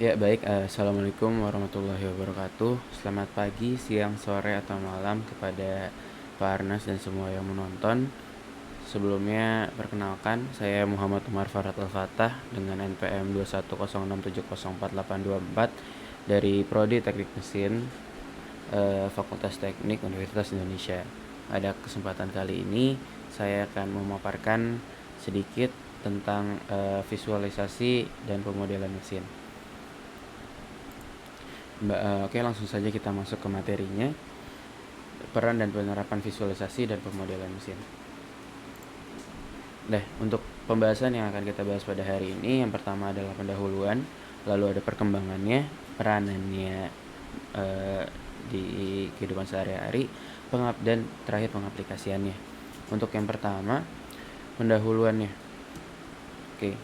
Ya, baik. Assalamualaikum warahmatullahi wabarakatuh. Selamat pagi, siang, sore, atau malam kepada Pak Arnas dan semua yang menonton. Sebelumnya, perkenalkan, saya Muhammad Umar Farhat Al-Fatah dengan NPM 21060704824 dari Prodi Teknik Mesin, Fakultas Teknik Universitas Indonesia. Pada kesempatan kali ini, saya akan memaparkan sedikit tentang visualisasi dan pemodelan mesin. Oke, langsung saja kita masuk ke materinya. Peran dan penerapan visualisasi dan pemodelan mesin. Untuk pembahasan yang akan kita bahas pada hari ini, yang pertama adalah pendahuluan, lalu ada perkembangannya, peranannya di kehidupan sehari-hari, dan terakhir pengaplikasiannya. Untuk yang pertama, pendahuluannya. Oke.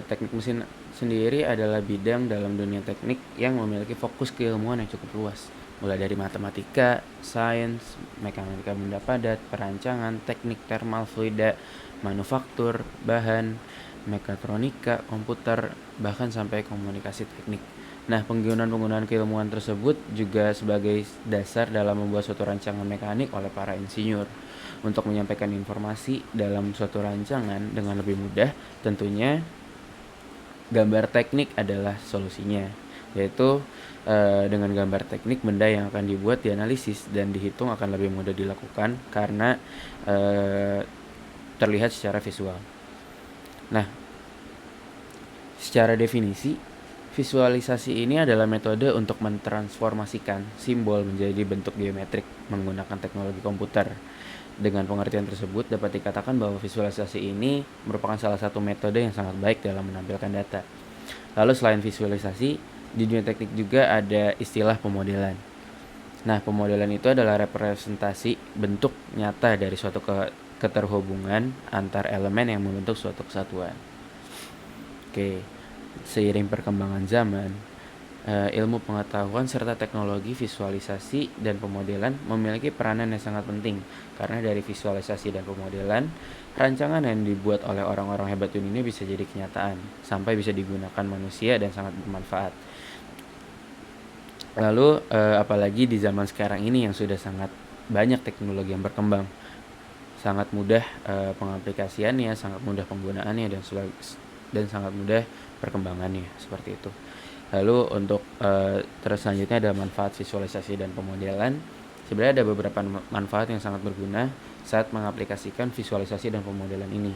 Teknik mesin sendiri adalah bidang dalam dunia teknik yang memiliki fokus keilmuan yang cukup luas, mulai dari matematika, sains, mekanika benda padat, perancangan, teknik thermal fluida, manufaktur, bahan, mekatronika, komputer, bahkan sampai komunikasi teknik. Nah, penggunaan keilmuan tersebut juga sebagai dasar dalam membuat suatu rancangan mekanik oleh para insinyur. Untuk menyampaikan informasi dalam suatu rancangan dengan lebih mudah, tentunya gambar teknik adalah solusinya, yaitu dengan gambar teknik benda yang akan dibuat dianalisis dan dihitung akan lebih mudah dilakukan karena terlihat secara visual. Nah, secara definisi, visualisasi ini adalah metode untuk mentransformasikan simbol menjadi bentuk geometrik menggunakan teknologi komputer. Dengan pengertian tersebut, dapat dikatakan bahwa visualisasi ini merupakan salah satu metode yang sangat baik dalam menampilkan data. Lalu selain visualisasi, di dunia teknik juga ada istilah pemodelan. Nah, pemodelan itu adalah representasi bentuk nyata dari suatu keterhubungan antar elemen yang membentuk suatu kesatuan. Oke, seiring perkembangan zaman, ilmu pengetahuan serta teknologi visualisasi dan pemodelan memiliki peranan yang sangat penting, karena dari visualisasi dan pemodelan, rancangan yang dibuat oleh orang-orang hebat dunia bisa jadi kenyataan sampai bisa digunakan manusia dan sangat bermanfaat. Lalu apalagi di zaman sekarang ini yang sudah sangat banyak teknologi yang berkembang, sangat mudah pengaplikasiannya, sangat mudah penggunaannya, dan sangat mudah perkembangannya, seperti itu. Lalu untuk terus selanjutnya ada manfaat visualisasi dan pemodelan. Sebenarnya ada beberapa manfaat yang sangat berguna saat mengaplikasikan visualisasi dan pemodelan ini.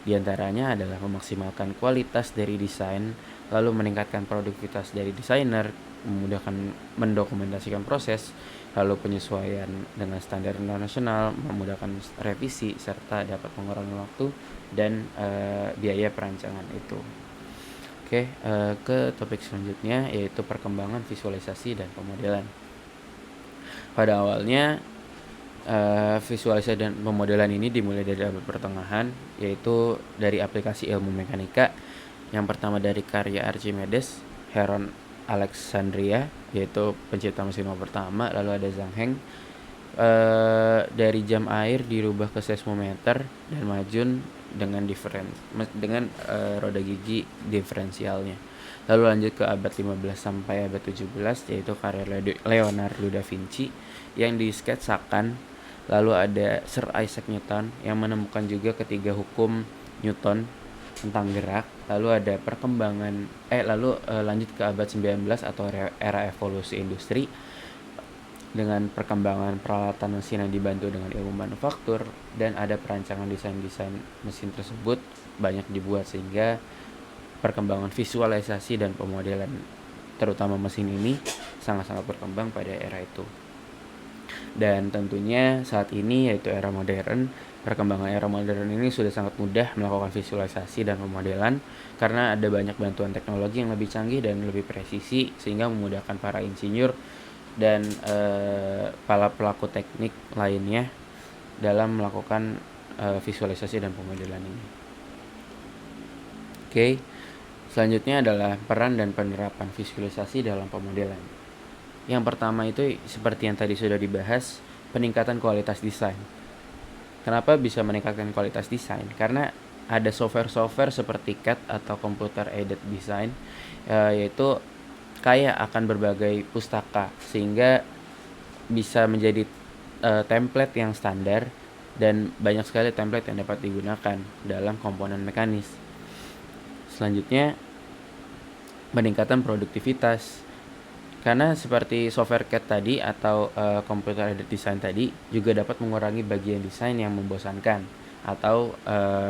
Di antaranya adalah memaksimalkan kualitas dari desain, lalu meningkatkan produktivitas dari desainer, memudahkan mendokumentasikan proses, lalu penyesuaian dengan standar internasional, memudahkan revisi, serta dapat mengurangi waktu dan biaya perancangan itu. Oke, ke topik selanjutnya yaitu perkembangan visualisasi dan pemodelan. Pada awalnya, visualisasi dan pemodelan ini dimulai dari abad pertengahan, yaitu dari aplikasi ilmu mekanika. Yang pertama dari karya Archimedes, Heron Alexandria, yaitu pencipta mesin pertama. Lalu ada Zhang Heng, dari jam air dirubah ke seismometer dan majun dengan roda gigi diferensialnya. Lalu lanjut ke abad 15 sampai abad 17, yaitu karya Leonardo da Vinci yang disketsakan. Lalu ada Sir Isaac Newton yang menemukan juga ketiga hukum Newton tentang gerak. Lalu ada lanjut ke abad 19 atau era evolusi industri dengan perkembangan peralatan mesin yang dibantu dengan ilmu manufaktur, dan ada perancangan desain mesin tersebut banyak dibuat, sehingga perkembangan visualisasi dan pemodelan terutama mesin ini sangat-sangat berkembang pada era itu. Dan tentunya saat ini yaitu era modern. Perkembangan era modern ini sudah sangat mudah melakukan visualisasi dan pemodelan karena ada banyak bantuan teknologi yang lebih canggih dan lebih presisi, sehingga memudahkan para insinyur dan para pelaku teknik lainnya dalam melakukan visualisasi dan pemodelan ini. Oke, selanjutnya adalah peran dan penerapan visualisasi dalam pemodelan. Yang pertama itu seperti yang tadi sudah dibahas, peningkatan kualitas desain. Kenapa bisa meningkatkan kualitas desain? Karena ada software-software seperti CAD atau Computer Aided Design, yaitu kaya akan berbagai pustaka sehingga bisa menjadi template yang standar dan banyak sekali template yang dapat digunakan dalam komponen mekanis. Selanjutnya, peningkatan produktivitas. Karena seperti software CAD tadi atau computer aided design tadi juga dapat mengurangi bagian desain yang membosankan atau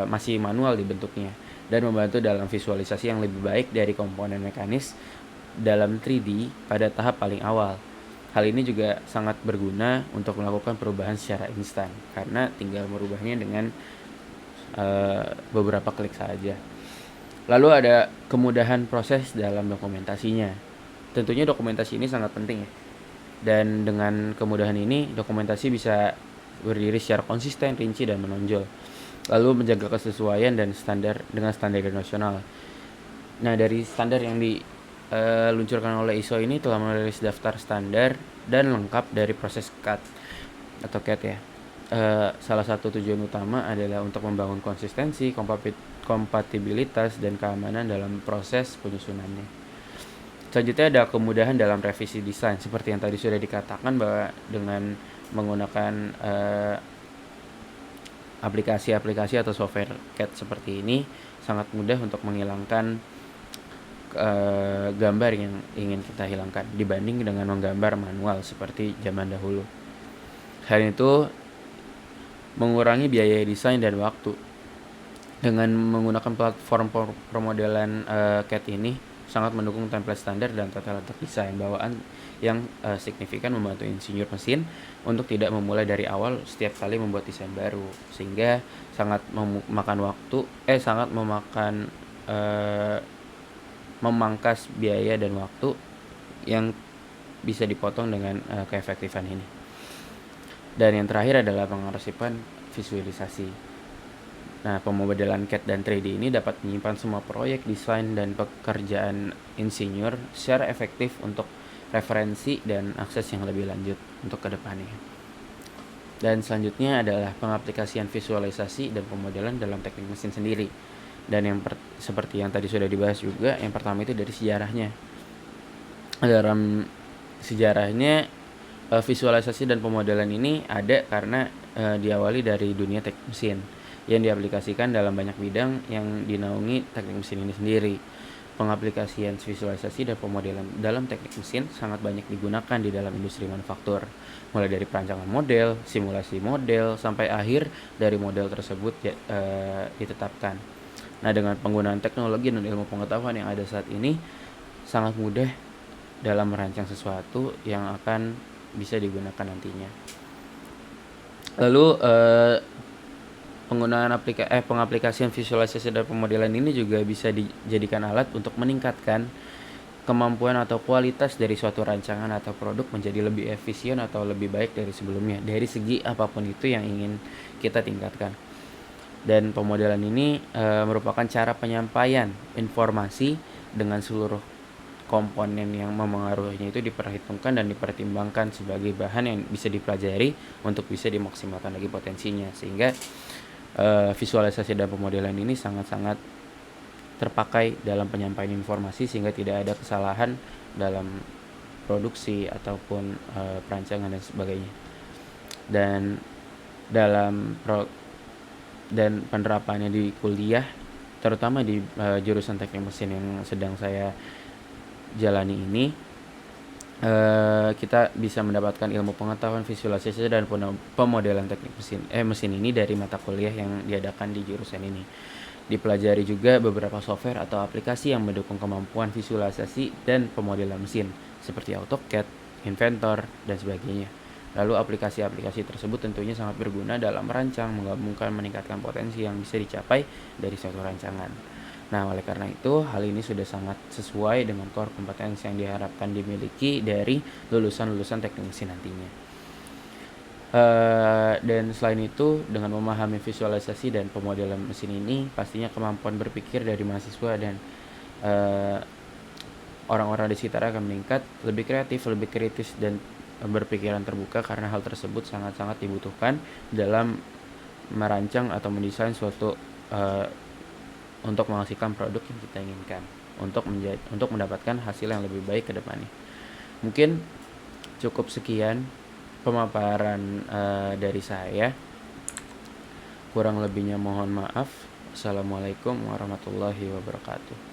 masih manual dibentuknya dan membantu dalam visualisasi yang lebih baik dari komponen mekanis dalam 3D pada tahap paling awal. Hal ini juga sangat berguna untuk melakukan perubahan secara instan karena tinggal merubahnya dengan beberapa klik saja. Lalu ada kemudahan proses dalam dokumentasinya. Tentunya dokumentasi ini sangat penting ya. Dan dengan kemudahan ini, dokumentasi bisa berdiri secara konsisten, rinci, dan menonjol. Lalu menjaga kesesuaian dan standar dengan standar nasional. Nah, dari standar yang diluncurkan oleh ISO ini telah merilis daftar standar dan lengkap dari proses CAD atau CAD ya. Salah satu tujuan utama adalah untuk membangun konsistensi, kompatibilitas, dan keamanan dalam proses penyusunannya. Selanjutnya ada kemudahan dalam revisi desain seperti yang tadi sudah dikatakan bahwa dengan menggunakan aplikasi-aplikasi atau software CAD seperti ini sangat mudah untuk menghilangkan gambar yang ingin kita hilangkan dibanding dengan menggambar manual seperti zaman dahulu. Hal itu mengurangi biaya desain dan waktu. Dengan menggunakan platform pemodelan CAD ini sangat mendukung template standar dan tata letak desain bawaan yang signifikan membantu insinyur mesin untuk tidak memulai dari awal setiap kali membuat desain baru, sehingga sangat memangkas biaya dan waktu yang bisa dipotong dengan keefektifan ini. Dan yang terakhir adalah pengarusipan visualisasi. Nah, pemodelan CAD dan 3D ini dapat menyimpan semua proyek, desain, dan pekerjaan insinyur secara efektif untuk referensi dan akses yang lebih lanjut untuk kedepannya. Dan selanjutnya adalah pengaplikasian visualisasi dan pemodelan dalam teknik mesin sendiri. Dan seperti yang tadi sudah dibahas juga, yang pertama itu dari sejarahnya. Dalam sejarahnya, visualisasi dan pemodelan ini ada karena diawali dari dunia teknik mesin yang diaplikasikan dalam banyak bidang yang dinaungi teknik mesin ini sendiri. Pengaplikasian visualisasi dan pemodelan dalam teknik mesin sangat banyak digunakan di dalam industri manufaktur, mulai dari perancangan model, simulasi model, sampai akhir dari model tersebut ditetapkan. Nah, dengan penggunaan teknologi dan ilmu pengetahuan yang ada saat ini, sangat mudah dalam merancang sesuatu yang akan bisa digunakan nantinya. Lalu penggunaan pengaplikasian visualisasi dan pemodelan ini juga bisa dijadikan alat untuk meningkatkan kemampuan atau kualitas dari suatu rancangan atau produk menjadi lebih efisien atau lebih baik dari sebelumnya dari segi apapun itu yang ingin kita tingkatkan. Dan pemodelan ini merupakan cara penyampaian informasi dengan seluruh komponen yang memengaruhinya itu diperhitungkan dan dipertimbangkan sebagai bahan yang bisa dipelajari untuk bisa dimaksimalkan lagi potensinya, sehingga visualisasi dan pemodelan ini sangat-sangat terpakai dalam penyampaian informasi sehingga tidak ada kesalahan dalam produksi ataupun perancangan dan sebagainya. Dan dalam dan penerapannya di kuliah, terutama di jurusan teknik mesin yang sedang saya jalani ini, kita bisa mendapatkan ilmu pengetahuan visualisasi dan pemodelan teknik mesin ini dari mata kuliah yang diadakan di jurusan ini. Dipelajari juga beberapa software atau aplikasi yang mendukung kemampuan visualisasi dan pemodelan mesin seperti AutoCAD, Inventor, dan sebagainya. Lalu aplikasi-aplikasi tersebut tentunya sangat berguna dalam merancang, menggabungkan, meningkatkan potensi yang bisa dicapai dari suatu rancangan. Nah, oleh karena itu, hal ini sudah sangat sesuai dengan core kompetensi yang diharapkan dimiliki dari lulusan-lulusan teknik mesin nantinya. Dan selain itu, dengan memahami visualisasi dan pemodelan mesin ini, pastinya kemampuan berpikir dari mahasiswa dan orang-orang di sekitar akan meningkat, lebih kreatif, lebih kritis, dan berpikiran terbuka karena hal tersebut sangat-sangat dibutuhkan dalam merancang atau mendesain suatu untuk menghasilkan produk yang kita inginkan, untuk mendapatkan hasil yang lebih baik ke depannya. Mungkin cukup sekian pemaparan dari saya. Kurang lebihnya mohon maaf. Assalamualaikum warahmatullahi wabarakatuh.